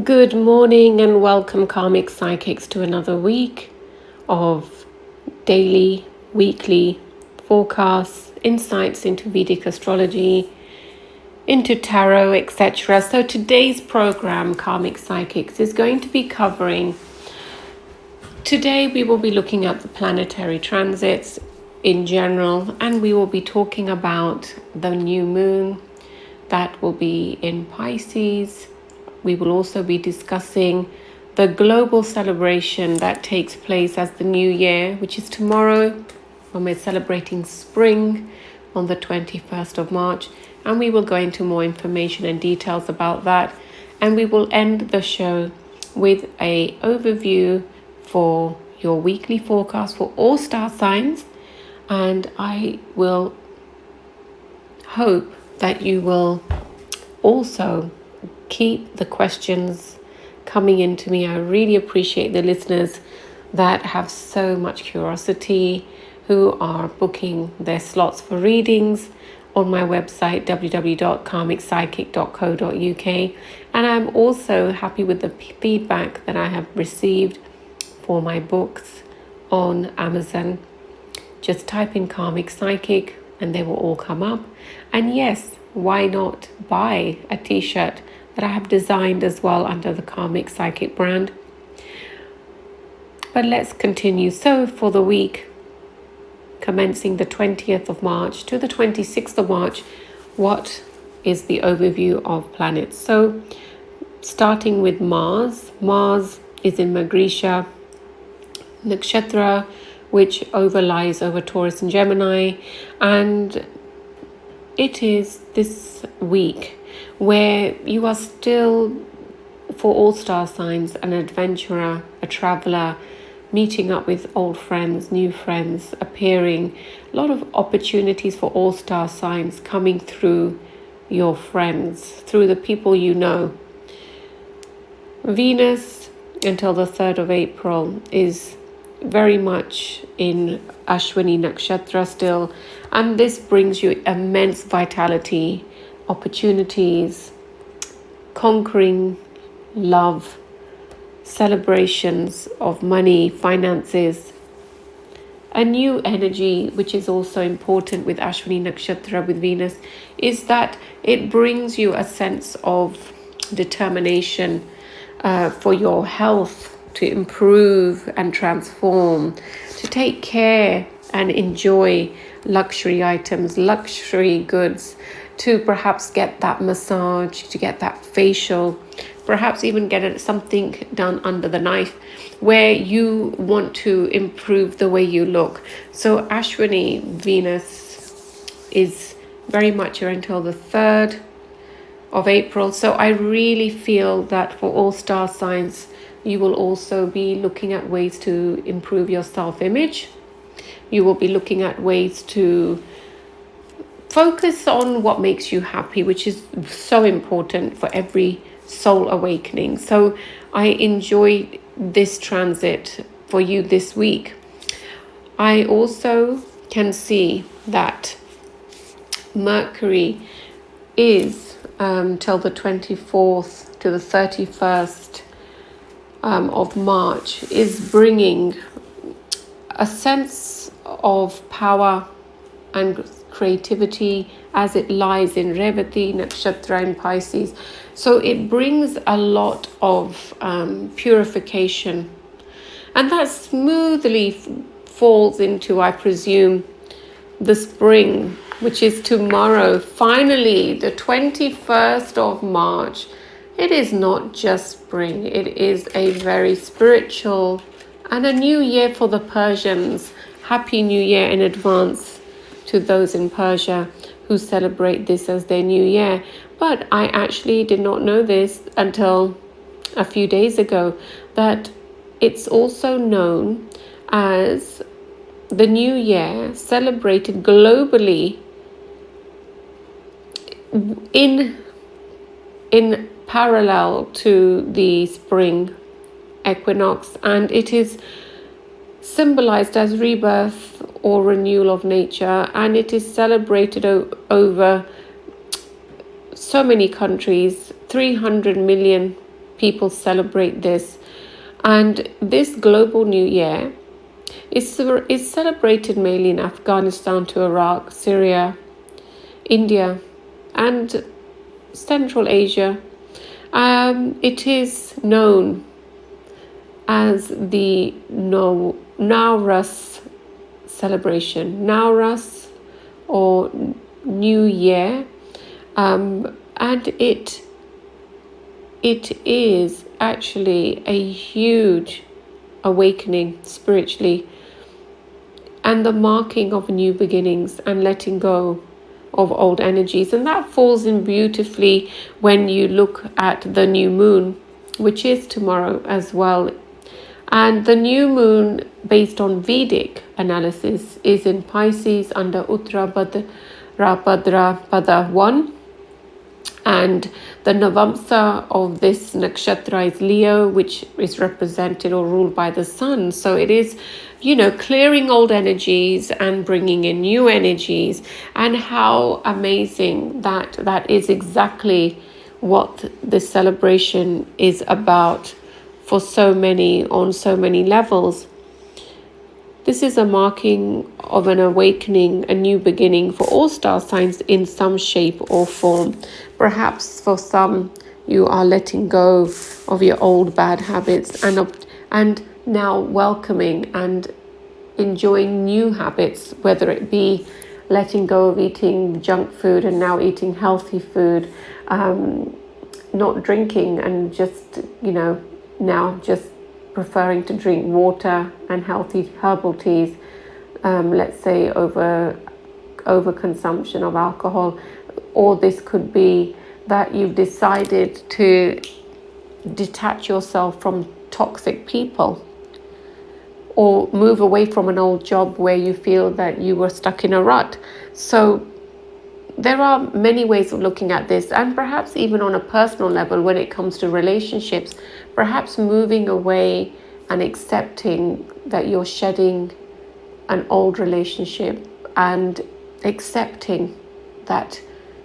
Good morning and welcome, Karmic Psychics, to another week of daily, weekly forecasts, insights into Vedic astrology, into tarot, etc. So today's program, Karmic Psychics, is going to be covering, today we will be looking at the planetary transits in general, and we will be talking about the new moon that will be in Pisces. We will also be discussing the global celebration that takes place as the new year, which is tomorrow when we're celebrating spring on the 21st of March. And we will go into more information and details about that. And we will end the show with an overview for your weekly forecast for all star signs. And I will hope that you will also keep the questions coming into me. I really appreciate the listeners that have so much curiosity, who are booking their slots for readings on my website www.karmicpsychic.co.uk. And I'm also happy with the feedback that I have received for my books on Amazon. Just type in Karmic Psychic and they will all come up. And yes, why not buy a t-shirt that I have designed as well under the Karmic Psychic brand. But let's continue. So for the week commencing the 20th of March to the 26th of March, what is the overview of planets? So starting with Mars. Mars is in Magrisha Nakshatra, which overlies over Taurus and Gemini, and it is this week where you are still, for all star signs, an adventurer, a traveler, meeting up with old friends, new friends, appearing. A lot of opportunities for all star signs coming through your friends, through the people you know. Venus, until the 3rd of April, is very much in Ashwini Nakshatra still, and this brings you immense vitality, opportunities, conquering, love, celebrations of money, finances. A new energy, which is also important with Ashwini Nakshatra with Venus, is that it brings you a sense of determination for your health, to improve and transform, to take care and enjoy luxury items, luxury goods, to perhaps get that massage, to get that facial, perhaps even get something done under the knife where you want to improve the way you look. So Ashwini Venus is very much here until the 3rd of April. So I really feel that for all star signs, you will also be looking at ways to improve your self-image. You will be looking at ways to focus on what makes you happy, which is so important for every soul awakening. So I enjoy this transit for you this week. I also can see that Mercury is till the 24th to the 31st of March, is bringing a sense of power and creativity as it lies in Revati Nakshatra in Pisces. So it brings a lot of purification, and that smoothly falls into, I presume, the spring, which is tomorrow. Finally, the 21st of March. It is not just spring, it is a very spiritual and a new year for the Persians. Happy New Year in advance to those in Persia who celebrate this as their new year. But I actually did not know this until a few days ago, that it's also known as the new year, celebrated globally in parallel to the spring equinox, and it is symbolized as rebirth or renewal of nature, and it is celebrated over so many countries, 300 million people celebrate this. And this global new year is celebrated mainly in Afghanistan to Iraq, Syria, India, and Central Asia. It is known as the nowrus celebration, nowrus or New Year, and it is actually a huge awakening spiritually, and the marking of new beginnings and letting go of old energies. And that falls in beautifully when you look at the new moon, which is tomorrow as well. And the new moon, based on Vedic analysis, is in Pisces under Uttarabhadra Pada 1. And the Navamsa of this nakshatra is Leo, which is represented or ruled by the sun. So it is, clearing old energies and bringing in new energies. And how amazing that is exactly what this celebration is about for so many, on so many levels. This is a marking of an awakening, a new beginning for all star signs in some shape or form. Perhaps for some, you are letting go of your old bad habits and now welcoming and enjoying new habits, whether it be letting go of eating junk food and now eating healthy food, not drinking and just, now just preferring to drink water and healthy herbal teas, let's say over consumption of alcohol. Or this could be that you've decided to detach yourself from toxic people, or move away from an old job where you feel that you were stuck in a rut. So there are many ways of looking at this, and perhaps even on a personal level when it comes to relationships, perhaps moving away and accepting that you're shedding an old relationship and accepting that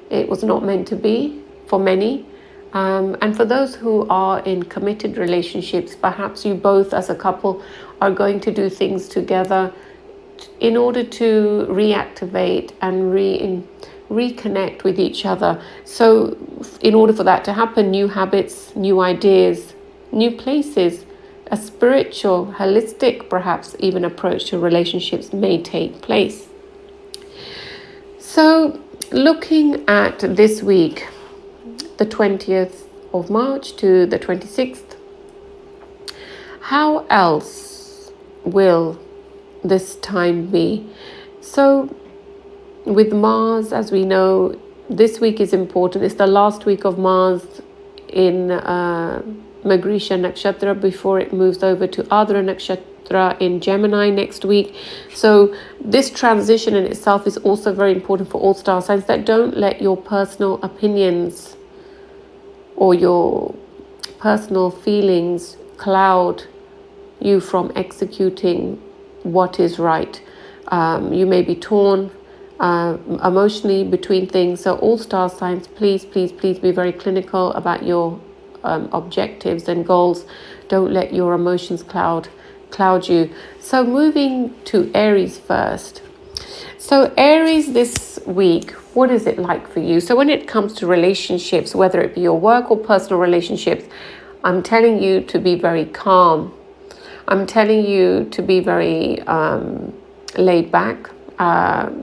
it was not meant to be for many. And for those who are in committed relationships, perhaps you both as a couple are going to do things together in order to reactivate and reconnect with each other. So in order for that to happen, new habits, new ideas, new places, a spiritual, holistic, perhaps even approach to relationships may take place. So looking at this week, the 20th of March to the 26th, how else will this time be? So with Mars, as we know, this week is important. It's the last week of Mars in Magrisha Nakshatra before it moves over to Adra Nakshatra in Gemini next week. So this transition in itself is also very important for all star signs, that don't let your personal opinions or your personal feelings cloud you from executing what is right. You may be torn emotionally between things. So all star signs, please be very clinical about your objectives and goals. Don't let your emotions cloud you. So moving to Aries first. So Aries this week, what is it like for you? So when it comes to relationships, whether it be your work or personal relationships, I'm telling you to be very calm. I'm telling you to be very laid back,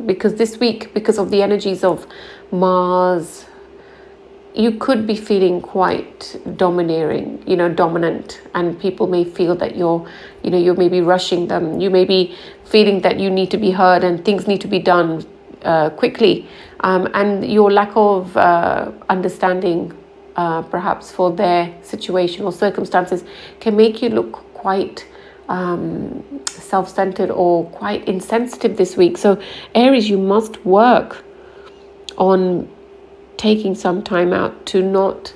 because this week, because of the energies of Mars, you could be feeling quite domineering, dominant, and people may feel that you're maybe rushing them. You may be feeling that you need to be heard and things need to be done quickly, and your lack of understanding perhaps for their situation or circumstances can make you look quite self-centered or quite insensitive this week. So Aries, you must work on taking some time out to not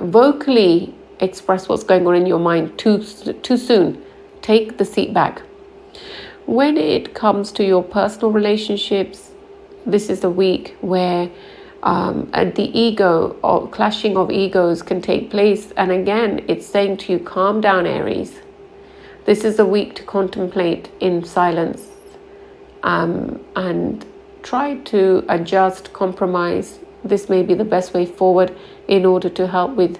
vocally express what's going on in your mind too soon. Take the seat back. When it comes to your personal relationships, this is a week where And the ego or clashing of egos can take place. And again, it's saying to you, calm down, Aries. This is a week to contemplate in silence, and try to adjust, compromise. This may be the best way forward in order to help with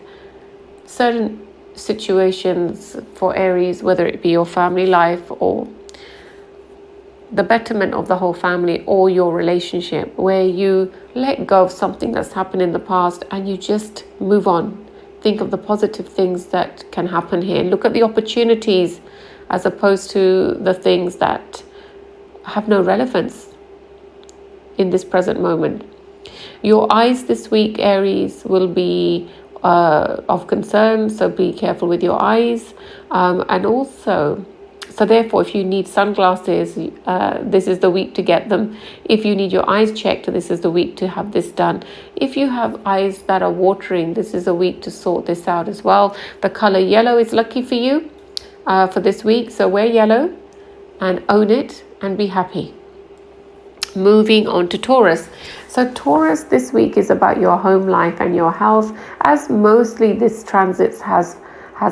certain situations for Aries, whether it be your family life or the betterment of the whole family or your relationship, where you let go of something that's happened in the past and you just move on. Think of the positive things that can happen here. Look at the opportunities as opposed to the things that have no relevance in this present moment. Your eyes this week, Aries, will be of concern, so be careful with your eyes. And also, so therefore, if you need sunglasses, this is the week to get them. If you need your eyes checked, this is the week to have this done. If you have eyes that are watering, this is a week to sort this out as well. The color yellow is lucky for you for this week, so wear yellow and own it and be happy. Moving on to Taurus. So Taurus this week is about your home life and your health, as mostly this transit has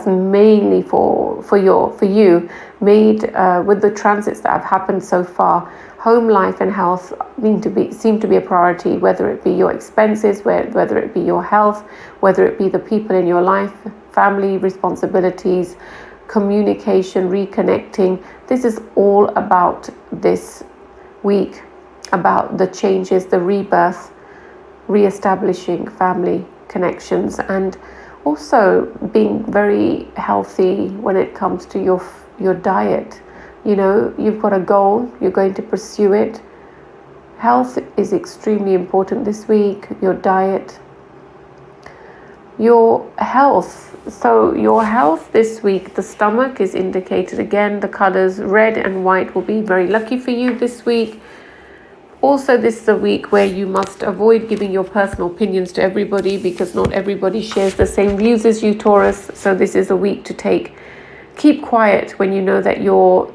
mainly for you made with the transits that have happened so far. Home life and health seem to be a priority, whether it be your expenses, whether it be your health, whether it be the people in your life, family responsibilities, communication, reconnecting. This is all about this week, about the changes, the rebirth, re-establishing family connections, and also being very healthy when it comes to your diet. You know, you've got a goal, you're going to pursue it. Health is extremely important this week. Your diet, your health. So your health this week, the stomach is indicated again. The colors red and white will be very lucky for you this week. Also, this is a week where you must avoid giving your personal opinions to everybody, because not everybody shares the same views as you, Taurus. So this is a week to keep quiet when you know that you're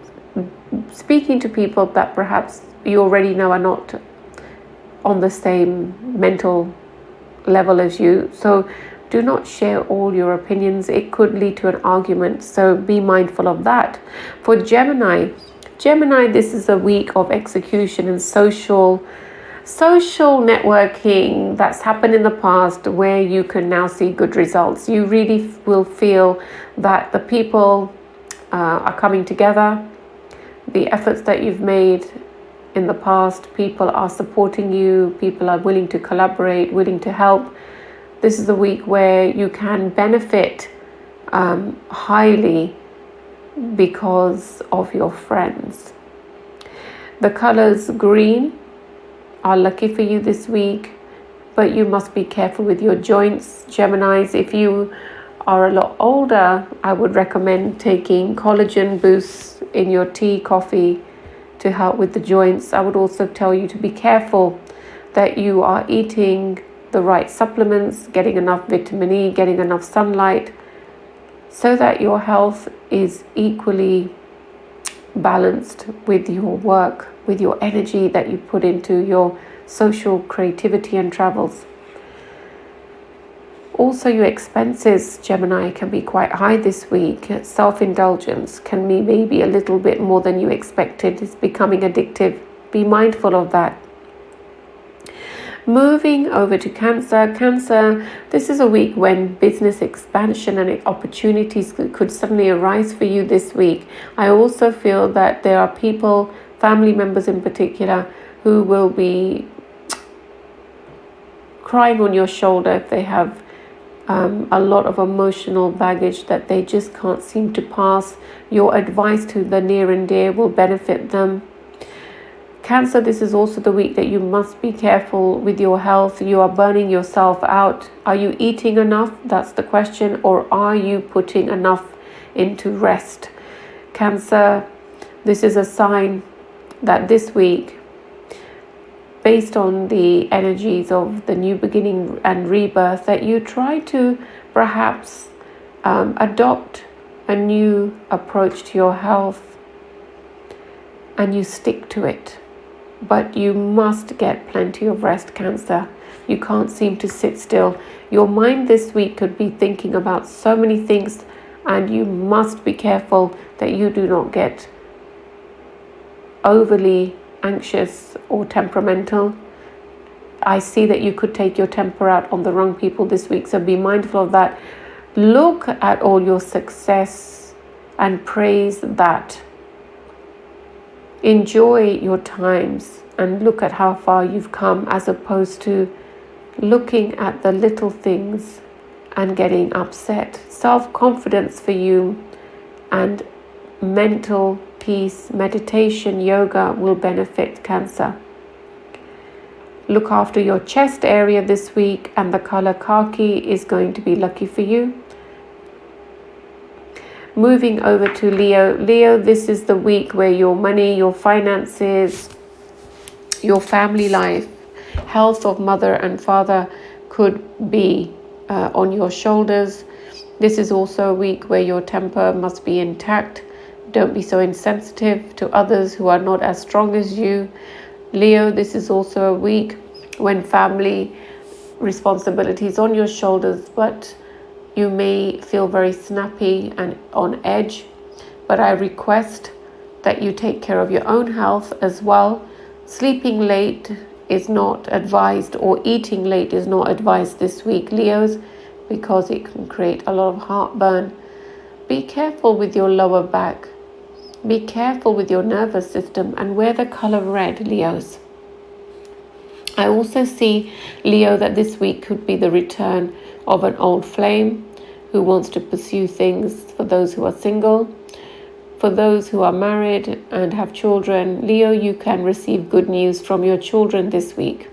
speaking to people that perhaps you already know are not on the same mental level as you. So do not share all your opinions. It could lead to an argument. So be mindful of that. For Gemini, this is a week of execution and social networking that's happened in the past, where you can now see good results. You really will feel that the people are coming together. The efforts that you've made in the past, people are supporting you, people are willing to collaborate, willing to help. This is a week where you can benefit highly because of your friends. The colors green are lucky for you this week, but you must be careful with your joints, Geminis. If you are a lot older, I would recommend taking collagen boosts in your tea, coffee to help with the joints. I would also tell you to be careful that you are eating the right supplements, getting enough vitamin E, getting enough sunlight, so that your health is equally balanced with your work, with your energy that you put into your social creativity and travels. Also, your expenses, Gemini, can be quite high this week. Self-indulgence can be maybe a little bit more than you expected. It's becoming addictive. Be mindful of that. Moving over to Cancer, this is a week when business expansion and opportunities could suddenly arise for you this week. I also feel that there are people, family members in particular, who will be crying on your shoulder if they have a lot of emotional baggage that they just can't seem to pass. Your advice to the near and dear will benefit them. Cancer, this is also the week that you must be careful with your health. You are burning yourself out. Are you eating enough? That's the question. Or are you putting enough into rest? Cancer, this is a sign that this week, based on the energies of the new beginning and rebirth, that you try to perhaps adopt a new approach to your health and you stick to it. But you must get plenty of rest, Cancer. You can't seem to sit still. Your mind this week could be thinking about so many things, and you must be careful that you do not get overly anxious or temperamental. I see that you could take your temper out on the wrong people this week, so be mindful of that. Look at all your success and praise that. Enjoy your times and look at how far you've come, as opposed to looking at the little things and getting upset. Self-confidence for you and mental peace, meditation, yoga will benefit Cancer. Look after your chest area this week, and the color khaki is going to be lucky for you. Moving over to Leo. Leo, this is the week where your money, your finances, your family life, health of mother and father could be on your shoulders. This is also a week where your temper must be intact. Don't be so insensitive to others who are not as strong as you. Leo, this is also a week when family responsibilities on your shoulders, but you may feel very snappy and on edge. But I request that you take care of your own health as well. Sleeping late is not advised, or eating late is not advised this week, Leos, because it can create a lot of heartburn. Be careful with your lower back. Be careful with your nervous system, and wear the color red, Leos. I also see, Leo, that this week could be the return of an old flame who wants to pursue things. For those who are single, for those who are married and have children, Leo, you can receive good news from your children this week.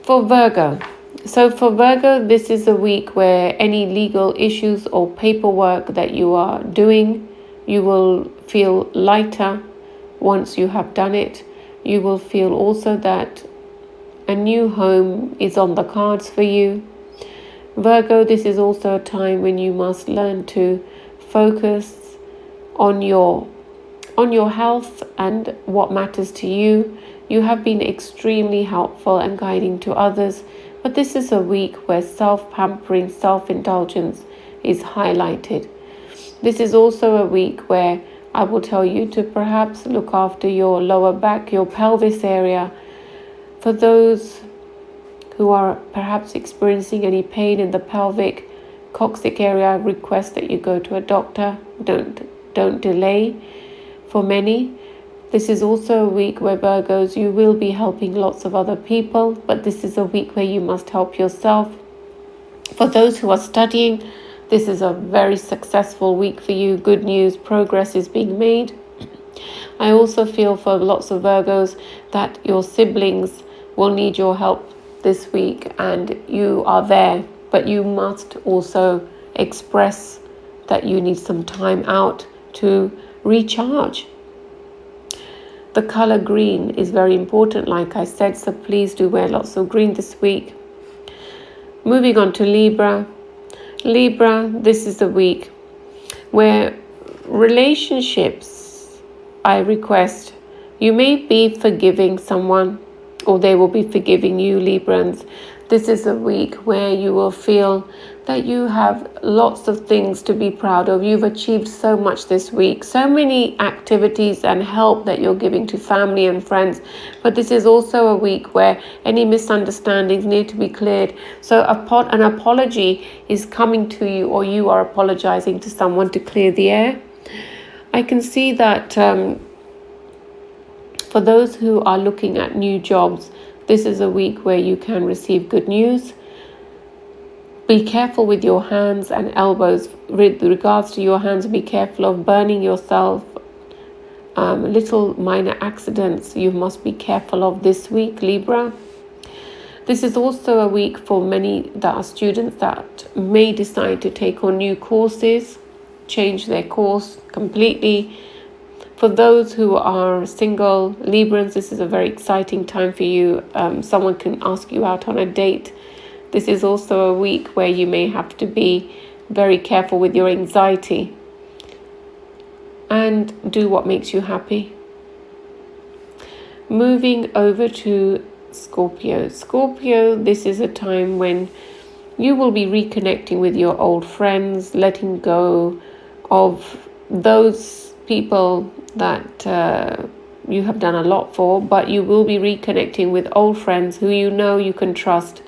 For Virgo. So for Virgo, this is a week where any legal issues or paperwork that you are doing, you will feel lighter once you have done it. You will feel also that a new home is on the cards for you. Virgo, this is also a time when you must learn to focus on your health and what matters to you. You have been extremely helpful and guiding to others, but this is a week where self-pampering, self-indulgence is highlighted. This is also a week where I will tell you to perhaps look after your lower back, your pelvis area. For those who are perhaps experiencing any pain in the pelvic, coccyx area, I request that you go to a doctor. Don't delay. For many, this is also a week where Virgos, you will be helping lots of other people, but this is a week where you must help yourself. For those who are studying, this is a very successful week for you. Good news, progress is being made. I also feel for lots of Virgos that your siblings will need your help this week, and you are there, but you must also express that you need some time out to recharge. The color green is very important, like I said, so please do wear lots of green this week. Moving on to Libra. Libra, this is the week where relationships, I request, you may be forgiving someone or they will be forgiving you, Librans. This is a week where you will feel that you have lots of things to be proud of. You've achieved so much this week, so many activities and help that you're giving to family and friends. But this is also a week where any misunderstandings need to be cleared. So an apology is coming to you, or you are apologizing to someone to clear the air. I can see that for those who are looking at new jobs, this is a week where you can receive good news. Be careful with your hands and elbows. With regards to your hands, be careful of burning yourself. Little minor accidents you must be careful of this week, Libra. This is also a week for many that are students that may decide to take on new courses, change their course completely. For those who are single, Librans, this is a very exciting time for you. Someone can ask you out on a date. This is also a week where you may have to be very careful with your anxiety and do what makes you happy. Moving over to Scorpio. Scorpio, this is a time when you will be reconnecting with your old friends, letting go of those people that you have done a lot for, but you will be reconnecting with old friends who you know you can trust.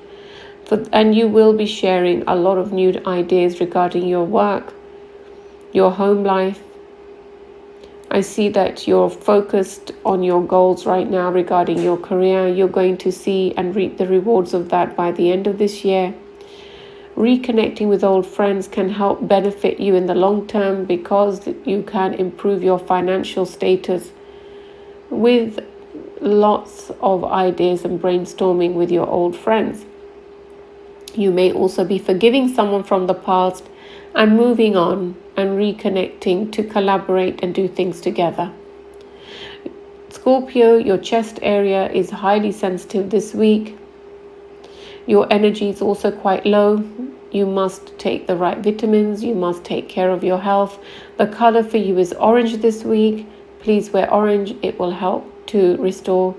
And you will be sharing a lot of new ideas regarding your work, your home life. I see that you're focused on your goals right now regarding your career. You're going to see and reap the rewards of that by the end of this year. Reconnecting with old friends can help benefit you in the long term because you can improve your financial status with lots of ideas and brainstorming with your old friends. You may also be forgiving someone from the past and moving on and reconnecting to collaborate and do things together. Scorpio, your chest area is highly sensitive this week. Your energy is also quite low. You must take the right vitamins. You must take care of your health. The color for you is orange this week. Please wear orange. It will help to restore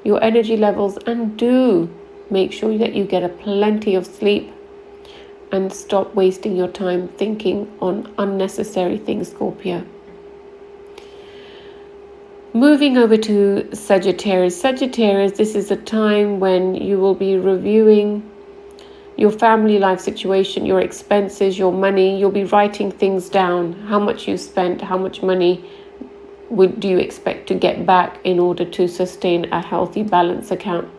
your energy levels, and do make sure that you get plenty of sleep and stop wasting your time thinking on unnecessary things, Scorpio. Moving over to Sagittarius. Sagittarius, this is a time when you will be reviewing your family life situation, your expenses, your money. You'll be writing things down, how much you spent, how much money do you expect to get back in order to sustain a healthy balance account.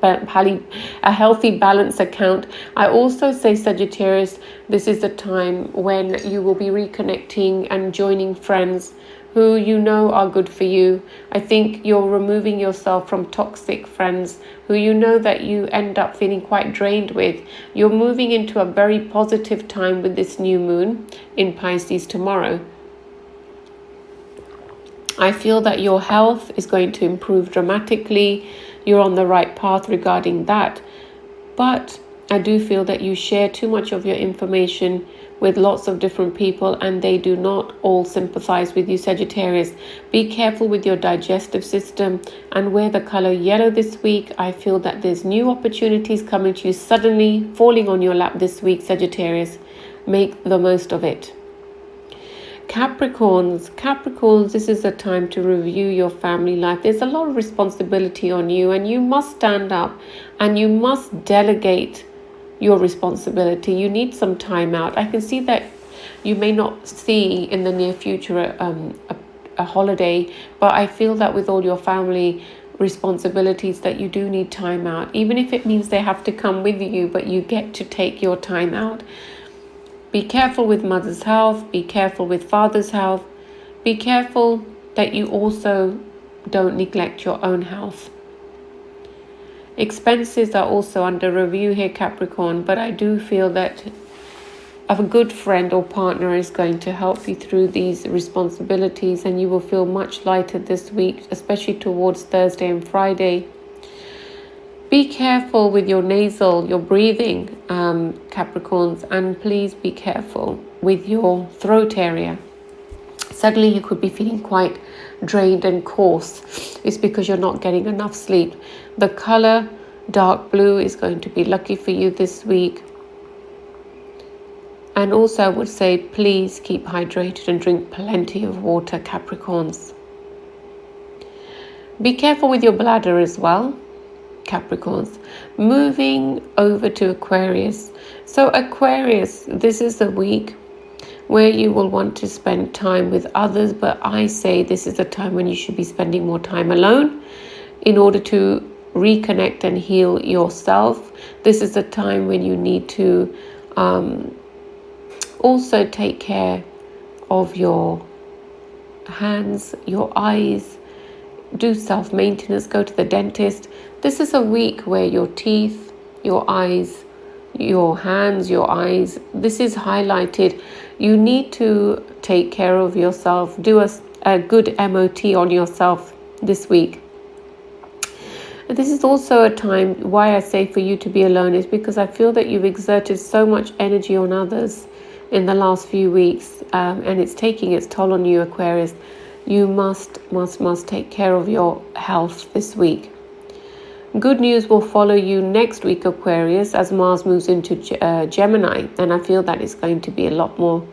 I also say, Sagittarius, this is the time when you will be reconnecting and joining friends who you know are good for you. I think you're removing yourself from toxic friends who you know that you end up feeling quite drained with. You're moving into a very positive time with this new moon in Pisces tomorrow. I feel that your health is going to improve dramatically. You're on the right path regarding that. But I do feel that you share too much of your information with lots of different people, and they do not all sympathize with you, Sagittarius. Be careful with your digestive system and wear the color yellow this week. I feel that there's new opportunities coming to you suddenly, falling on your lap this week, Sagittarius. Make the most of it. Capricorns, this is a time to review your family life. There's a lot of responsibility on you, and you must stand up and you must delegate your responsibility. You need some time out. I can see that you may not see in the near future a holiday, but I feel that with all your family responsibilities that you do need time out, even if it means they have to come with you, but you get to take your time out. Be careful with mother's health. Be careful with father's health. Be careful that you also don't neglect your own health. Expenses are also under review here, Capricorn, but I do feel that a good friend or partner is going to help you through these responsibilities, and you will feel much lighter this week, especially towards Thursday and Friday. Be careful with your breathing, Capricorns, and please be careful with your throat area. Suddenly you could be feeling quite drained and coarse. It's because you're not getting enough sleep. The color dark blue is going to be lucky for you this week. And also I would say, please keep hydrated and drink plenty of water, Capricorns. Be careful with your bladder as well, Capricorns. Moving over to Aquarius. So Aquarius, this is a week where you will want to spend time with others, but I say this is a time when you should be spending more time alone in order to reconnect and heal yourself. This is a time when you need to also take care of your hands, your eyes, do self-maintenance, go to the dentist. This is a week where your teeth, your eyes, your hands, your eyes, this is highlighted. You need to take care of yourself. Do a good MOT on yourself this week. And this is also a time, why I say for you to be alone is because I feel that you've exerted so much energy on others in the last few weeks, and it's taking its toll on you, Aquarius. You must take care of your health this week. Good news will follow you next week, Aquarius, as Mars moves into Gemini. And I feel that it's going to be a lot more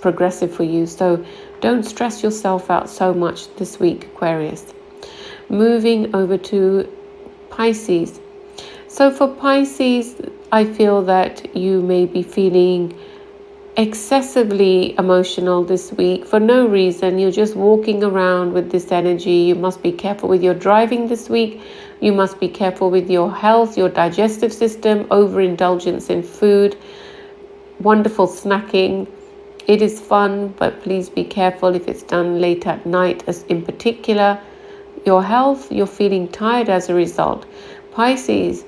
progressive for you. So don't stress yourself out so much this week, Aquarius. Moving over to Pisces. So for Pisces, I feel that you may be feeling excessively emotional this week for no reason. You're just walking around with this energy. You must be careful with your driving this week. You must be careful with your health, your digestive system, overindulgence in food, wonderful snacking. It is fun, but please be careful if it's done late at night, as in particular. Your health, you're feeling tired as a result. Pisces,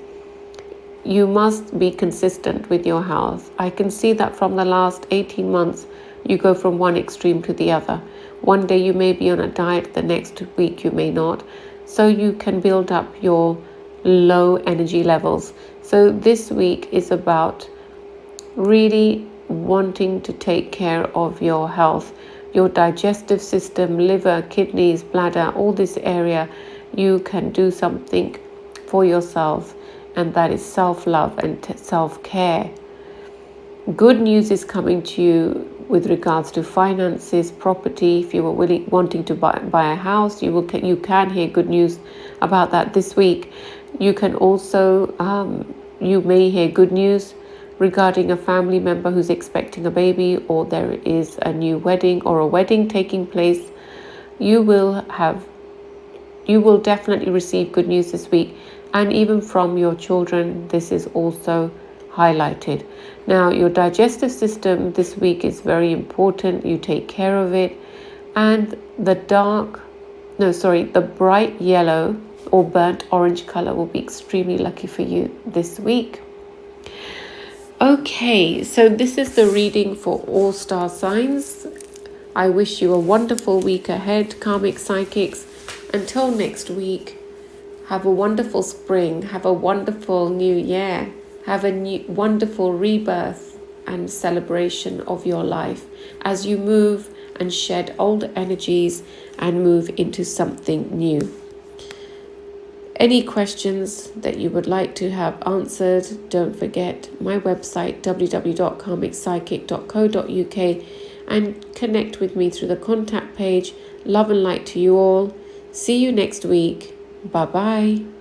you must be consistent with your health. I can see that from the last 18 months, you go from one extreme to the other. One day you may be on a diet, the next week you may not. So you can build up your low energy levels. So this week is about really wanting to take care of your health, your digestive system, liver, kidneys, bladder, all this area. You can do something for yourself, and that is self-love and self-care. Good news is coming to you with regards to finances, property. If you were wanting to buy a house, you can hear good news about that this week. You can also, you may hear good news regarding a family member who's expecting a baby, or there is a new wedding or a wedding taking place. You will definitely receive good news this week. And even from your children, this is also highlighted. Now, your digestive system this week is very important. You take care of it. And the bright yellow or burnt orange color will be extremely lucky for you this week. Okay, so this is the reading for all star signs. I wish you a wonderful week ahead, karmic psychics. Until next week, have a wonderful spring, have a wonderful new year, have a wonderful rebirth and celebration of your life as you move and shed old energies and move into something new. Any questions that you would like to have answered, don't forget my website www.karmicpsychic.co.uk and connect with me through the contact page. Love and light to you all. See you next week. Bye-bye.